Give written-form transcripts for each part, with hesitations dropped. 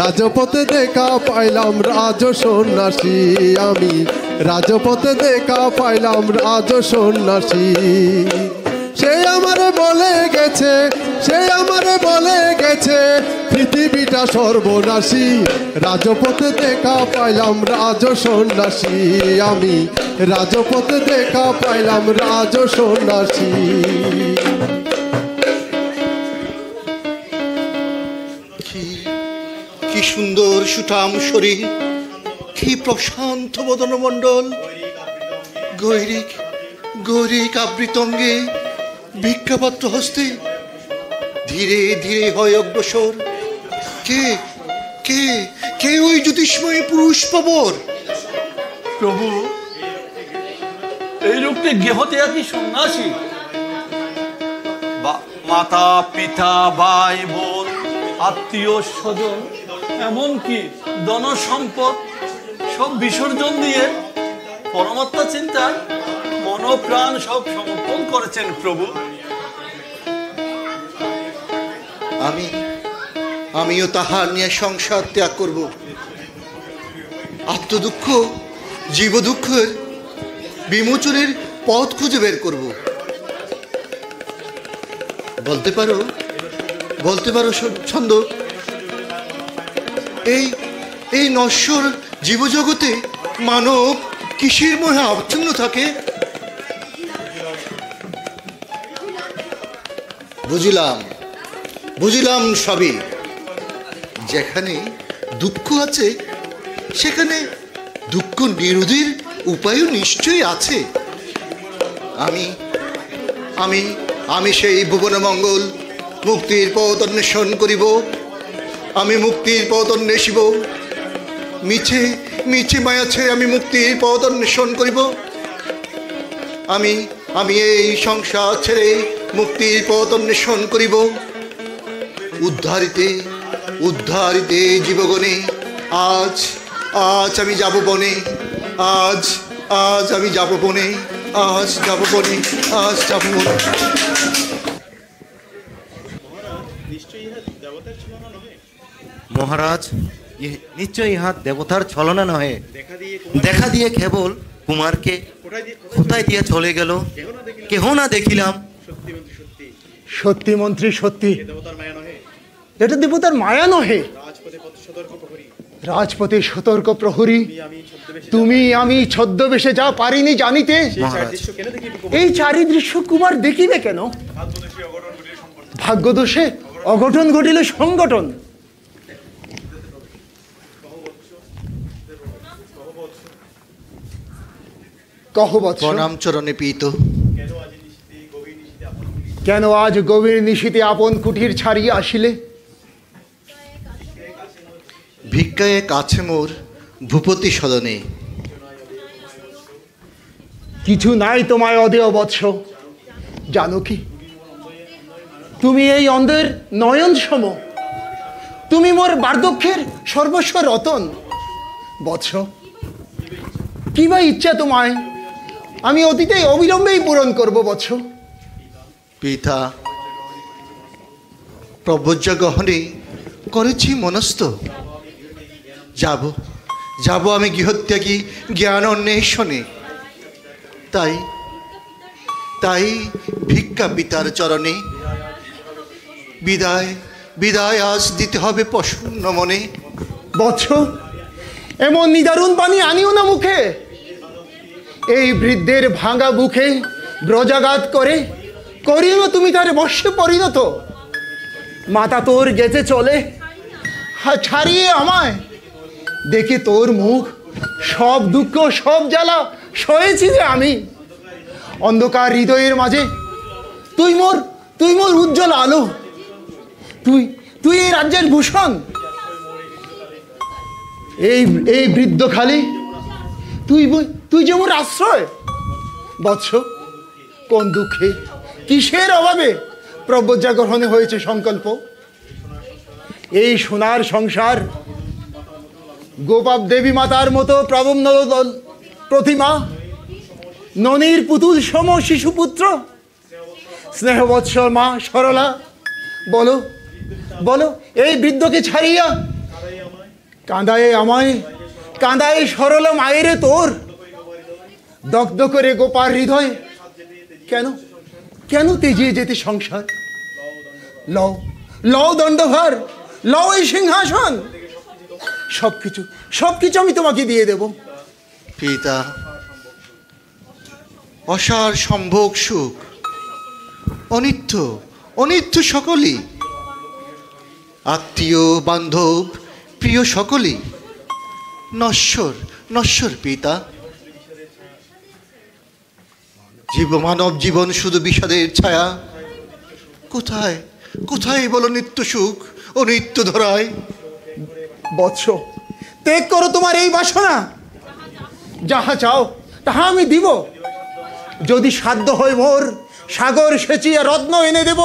রাজপথে দেখা পাইলাম রাজ সন্ন্যাসী আমি, রাজপথে দেখা পাইলাম রাজ সন্ন্যাসী। সে আমারে বলে গেছে, সে আমারে বলে গেছে পৃথিবীটা সর্বনাশী। রাজপথে দেখা পাইলাম রাজ সন্ন্যাসী আমি, রাজপথে দেখা পাইলাম রাজ সন্ন্যাসী। কি সুন্দর সুঠাম শরীর, কি প্রশান্ত বদন মণ্ডল, গৈরিক গৈরিক আবৃতঙ্গে ভিক্ষাপাত্র হস্তে ধীরে ধীরে হয় অগ্রসর। কে কে কে ওই জ্যোতিষ্ময় পুরুষ পাবর? প্রভু, এই লোকটি গেহত্যাগী সন্ন্যাসী। মাতা পিতা ভাই বোন আত্মীয় স্বজন এমনকি ধন সম্পদ সব বিসর্জন দিয়ে পরমাত্মা চিন্তায় মনোপ্রাণ সব সমর্পণ করেছেন প্রভু। আমিও তাহার নিয়ে সংসার ত্যাগ করব। আত্মদুঃখ জীব দুঃখের বিমোচনের পথ খুঁজে বের করব। বলতে পারো ছন্দ, এই নশ্বর জীবজগতে মানব কিসের মোহে আচ্ছন্ন থাকে? বুঝিলাম সবই। যেখানে দুঃখ আছে সেখানে দুঃখ নিরোধের উপায়ও নিশ্চয়ই আছে। আমি সেই ভুবন মঙ্গল মুক্তির পথ অন্বেষণ করিব। আমি মুক্তির পথ অন্বেষিব। মিছে মায়া ছেড়ে আমি মুক্তির পথ অন্বেষণ করিব। আমি এই সংসার ছেড়ে মুক্তির পথ অন্বেষণ করিব। উদ্ধারিতে জীবগণে আজ আমি যাব বনে। আজ আমি যাব বনে। আজ যাব বনে। মহারাজ, নিশ্চয় ইহা দেবতার ছলনা নহে। দেখা দিয়ে কেবল কুমারকে কোথায় দিয়ে চলে গেল, কেহ না দেখিলাম। সত্যি মন্ত্রী, সত্যি এটা দেবতার মায়া নহে। রাজপথে সতর্ক প্রহরী, তুমি আমি ছদ্মবেশে যা পারিনি জানিতে, এই চারি দৃশ্য কুমার দেখিবে কেন? ভাগ্যদোষে অঘটন ঘটিলে সংগঠন। কহ বৎস, প্রণাম চরণে পীত। কেন আজ গভীর নিশীতে আপন কুটির ছাড়িয়া আসিলে? ভিক্ষায় কাছে মোর ভূপতি সদনে। কিছু নাই তোমায় অদেয় বৎস। জানো কি, তুমি এই অন্ধের নয়ন সম, তুমি মোর বার্ধক্যের সর্বস্ব রতন। বৎস, কি বা ইচ্ছা তোমায় আমি অতীতে অবিলম্বেই পূরণ করব বৎস। পিতা, প্রব্রজ্য গ্রহণে করেছি মনস্থ। যাব আমি গৃহত্যাগী জ্ঞান অন্বেষণে। তাই ভিক্ষা পিতার চরণে। বিদায় আজ দিতে হবে প্রসন্ন মনে। বৎস, এমন নিদারুণ বাণী আনিও না মুখে। এই বৃদ্ধের ভাঙা বুকে ব্রজাঘাত করে করিও না তুমি তার বর্ষে পরিণত। মাতা তোর গেছে চলে, ছাড়িয়ে আমায় দেখে তোর মুখ, সব দুঃখ সব জ্বালা সয়েছি যে আমি। অন্ধকার হৃদয়ের মাঝে তুই মোর উজ্জ্বল আলো। তুই এই রাজ্যের ভূষণ। এই বৃদ্ধ খালি তুই যে মোর আশ্রয়। বৎস, কোন দুঃখে কিসের অভাবে প্রব্রজ্যা গ্রহণে হয়েছে সংকল্প। এই সোনার সংসার গোপাল দেবী মাতার মতো প্রবন্ধ প্রতিমা, ননির পুতুল সম শিশুপুত্র, স্নেহবৎসল মা সরলা, বলো এই বৃদ্ধকে ছাড়িয়া কাঁদায় আমায়, কাঁদায় সরল মায়েরে তোর, দগ্ধ করে গোপার হৃদয়। কেন কেন তেজিয়ে যেতে সংসার? লও লও দণ্ডভার, লও এই সিংহাসন, সবকিছু সবকিছু আমি তোমাকে দিয়ে দেব। পিতা, অসার সম্ভোগ সুখ, অনিত্য অনিত্য সকলই, আত্মীয় বান্ধব প্রিয় সকলই নশ্বর নশ্বর পিতা। মানব জীবন শুধু বিষাদের ছায়া। কোথায় কোথায় বলো নিত্য সুখ ও নিত্য ধরায়? বৎস, ত্যাগ করো তোমার এই বাসনা, যাহা চাও তাহা আমি দিব। যদি সাধ্য হয় মোর, সাগর সেচিয়া রত্ন এনে দেব।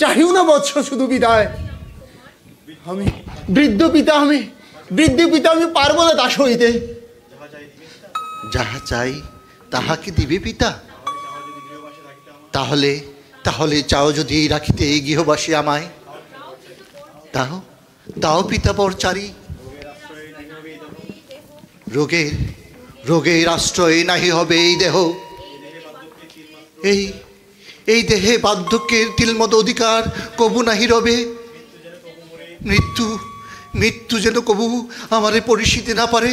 চাহিও না বৎস শুধু বিদায়। আমি বৃদ্ধ পিতা, আমি পারবো না দাস হইতে। যাহা চাই তাহা কি দিবে পিতা? তাহলে তাহলে চাও যদি রাখিতে এই গৃহবাসী আমায়, তাও তাও পিতা পরচারী। রোগের রোগের আশ্রয় নাহি হবে এই দেহ, এই দেহে বার্ধক্যের তিলমত অধিকার কবু নাহি রবে। মৃত্যু মৃত্যু যেন কবু আমারে পরিশিতে না পারে।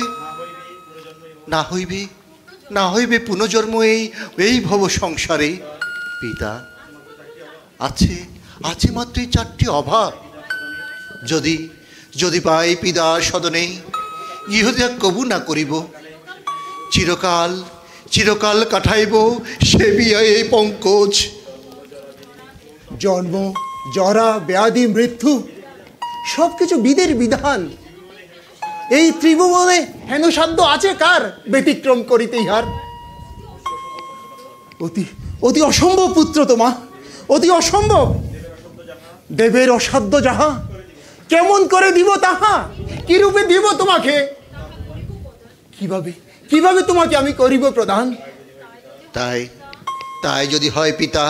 না হইবে পুনর্জন্ম এই ভব সংসারে। পিতা, আছে মাত্র এই 4টি অভাব। যদি যদি পাই পিতার সদনে, গৃহত্যাগ কবু না করিব। চিরকাল কাটাইব সে বিয়ে এই পঙ্কজ। জন্ম, জরা, ব্যাধি, মৃত্যু সবকিছু বিধির বিধান। এই ত্রিভুবনে হেন সাধ্য আছে কার ব্যতিক্রম করিতে ইহার? অতি অসম্ভব পুত্র তোমা, অতি অসম্ভব। দেবের অসাধ্য যাহা, কেমন করে দিব তাহা? কি রূপে দিব তোমাকে? কিভাবে তোমাকে আমি করিব প্রদান? তাই যদি হয় পিতা,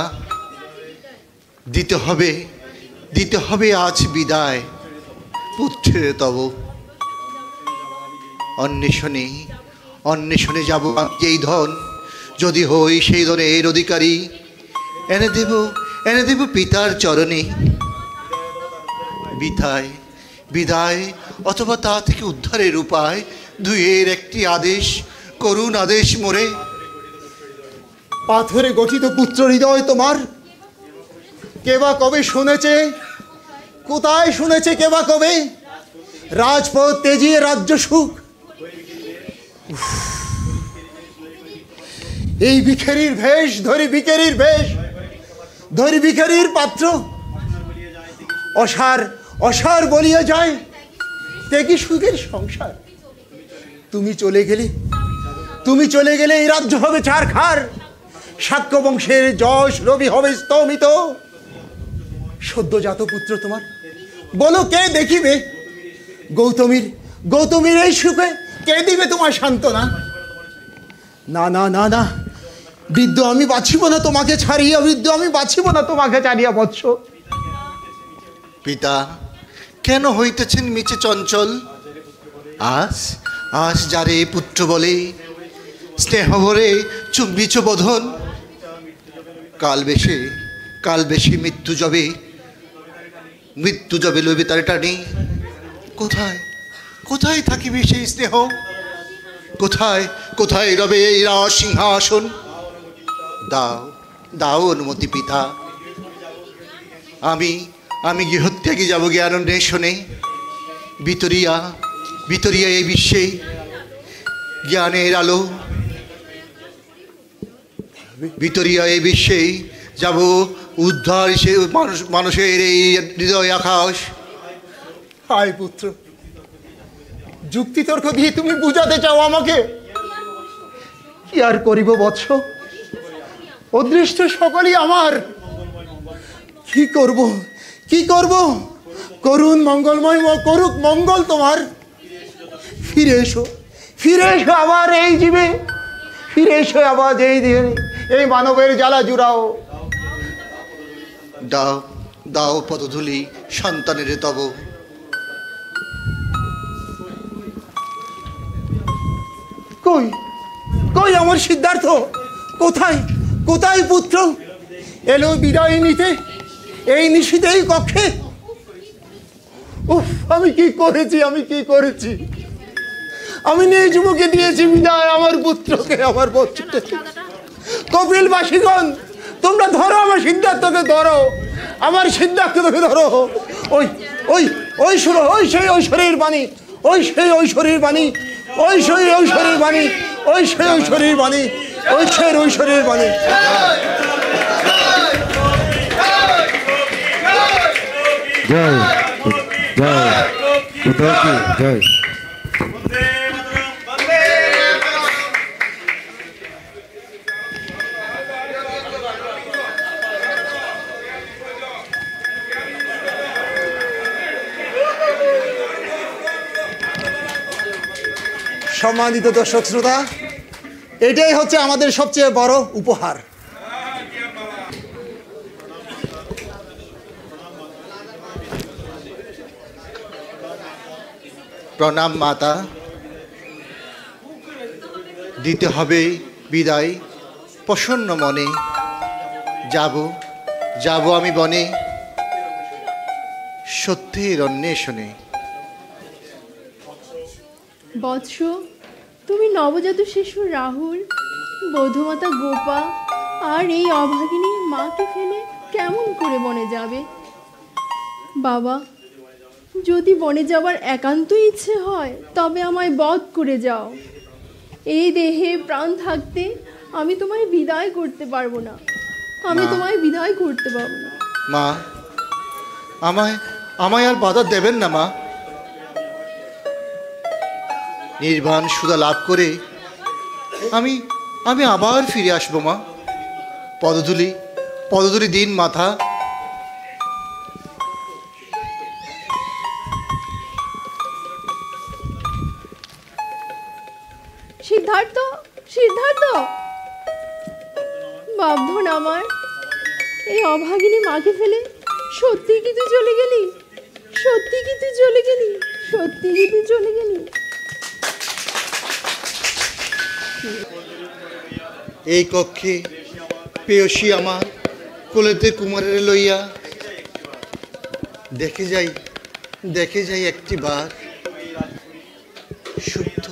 দিতে হবে আজ বিদায় পুত্রের তব। অন্বেষণে যাব যেই ধন, যদি হই সেই ধনের অধিকারী, এনে দেব পিতার চরণে। বিদায় অথবা তা থেকে উদ্ধারের উপায়, দুইয়ের একটি আদেশ, করুণ আদেশ মোরে। পাথরে গঠিত পুত্র হৃদয় তোমার, কেবা কবে শুনেছে? কোথায় শুনেছে কেবা কবে? রাজপথ তেজিয়ে রাজ্য সুখ। এই ভিখারির ভেষ ধরি, ভিখারির ভেষ ধরি, ভিখারির পাত্র। অসার বলিয়া যায় তেকি সুখের সংসার। তুমি চলে গেলে এই রাজ্য হবে ছারখার। শাক্য বংশের যশ রবি হবে স্তমিত। সদ্যজাত পুত্র তোমার, বলো কে দেখিবে? গৌতমীর এই সুখে কে দিবে তোমার সান্ত্বনা? না, বৃদ্ধ আমি বাঁচিব না তোমাকে ছাড়িয়া, বৎস। পিতা, কেন হইতেছেন মিছে চঞ্চল? আজ যারে পুত্র বলে, স্নেহ ভরে চুম্বিচ বধন। কাল বেশি মৃত্যু যবে লইবে তারে টানি। কোথায় থাকিবে সেই স্নেহ? কোথায় রবে এই রাজ সিংহাসন? দাও অনুমতি পিতা, আমি গৃহত্যাগে যাব জ্ঞান অন্বেষণে। ভিতরিয়া এই বিশ্বে জ্ঞানের আলো, ভিতরিয়া এই বিশ্বে যাব উদ্ধার মানুষের এই হৃদয় আকাশ। হায় পুত্র, যুক্তিতর্ক দিয়ে তুমি বুঝাতে চাও আমাকে? কি আর করিব বৎস, অদৃষ্ট সকলই আমার। কি করব? করুণ মঙ্গলময় করুক মঙ্গল তোমার। ফিরে এসো আবার এই জীবে, ফিরে এসো আবার এই দিনে, এই মানবের জ্বালা জুড়াও। দাও পদধূলি সন্তানের তব। কই কই আমার সিদ্ধার্থ? কোথায় কোথায় পুত্র? এলো বিদায় নিতে এই নিশীথেই কক্ষে। উফ, আমি কি করেছি, আমি কি করেছি? আমি নিজ মুখে দিয়েছি বিদায় আমার পুত্রকে, আমার বচ্চুকে। কপিলবাসীগণ, তোমরা ধরো আমার সিদ্ধার্থকে, ধরো আমার সিদ্ধার্থকে ধরো। ওই ওই ওই শুনো, ওই সেই ঐশ্বরীর বাণী, ওই সেই ঐশ্বরীর বাণী, ওই সেই ঐশ্বরীর বাণী, ওই সেই ঐশ্বরীর বাণী, ওই সেই ঐশ্বরীর বাণী। জয় জয় জয়। সম্মানিত দর্শক শ্রোতা, এটাই হচ্ছে আমাদের সবচেয়ে বড় উপহার। প্রণাম মাতা, দিতে হবে বিদায় প্রসন্ন মনে। যাব যাব আমি বনে সত্যের অন্বেষণে। বৎস, তুমি নবজাত শিশু রাহুল, বধূমাতা গোপা আর এই অভাগিনী মাকে ফেলে কেমন করে বনে যাবে? বাবা, যদি বনে যাবার একান্ত ইচ্ছে হয় তবে আমায় বধ করে যাও। এই দেহে প্রাণ থাকতে আমি তোমায় বিদায় করতে পারবো না, আমি তোমায় বিদায় করতে পারবো না। মা, আমায় আমায় আর বাধা দেবেন না মা। নির্বাণ সুধা লাভ করে আমি আমি আবার ফিরে আসবো মা। পদধূলি পদধূলি দিন মাথা। সিদ্ধার্থ, সিদ্ধার্থ, বাপধন আমার, এই অভাগিনী মাকে ফেলে সত্যি কি তুই চলে গেলি? সত্যি কি তুই চলে গেলি? সত্যি কি তুই চলে গেলি? এই কক্ষে পেয়সী আমার কোলেতে কুমারের লইয়া দেখে যাই একটি বার সুপ্ত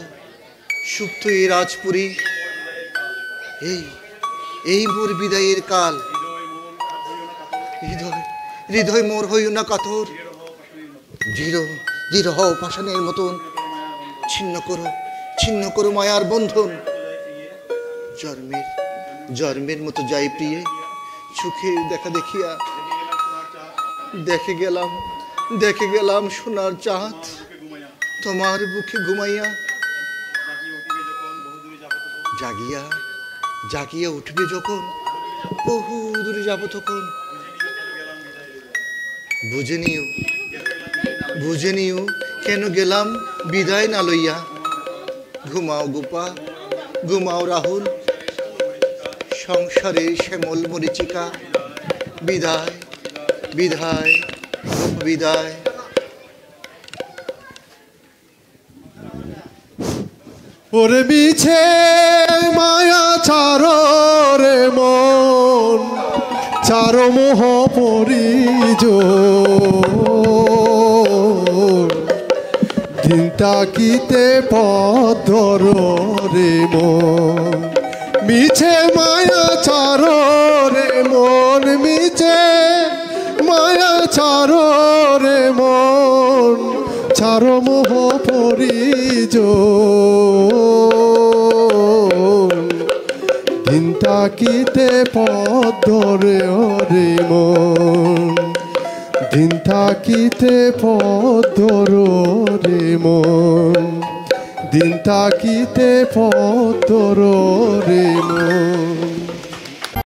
সুপ্ত এই রাজপুরী। এই মোর বিদায়ের কাল। হৃদয় হৃদয় মোর হইও না কাতর। দৃঢ় হও পাষাণের মতন। ছিন্ন করো মায়ার বন্ধন। জন্মের মতো যাই প্রিয়ে চোখে দেখা দেখিয়া। দেখে গেলাম সোনার চাঁদ তোমার বুকে ঘুমাইয়া। জাগিয়া উঠবে যখন বহু দূরে যাব তখন। বুঝে নিও কেন গেলাম বিদায় না লইয়া। ঘুমাও গোপা, ঘুমাও রাহুল, সংসারে শ্যামল মরিচিকা। বিদায় বিদায় বিদায়। ওরে মিছে মায়া ছাড়ো রে মন, ছাড়ো মোহ পরিজন। দিন তাকিতে পথ ধরো রে মন। মিছে মায়া ছাড়ো রে মন, মিছে মায়া ছাড়ো রে মন, ছাড়ো মোহ পরিজন। দিন তাকিতে পথ ধরে রে মন, দিন তাকিতে পথ ধরো রে মন, দিন তাকিতে পথ ধরো রে মন।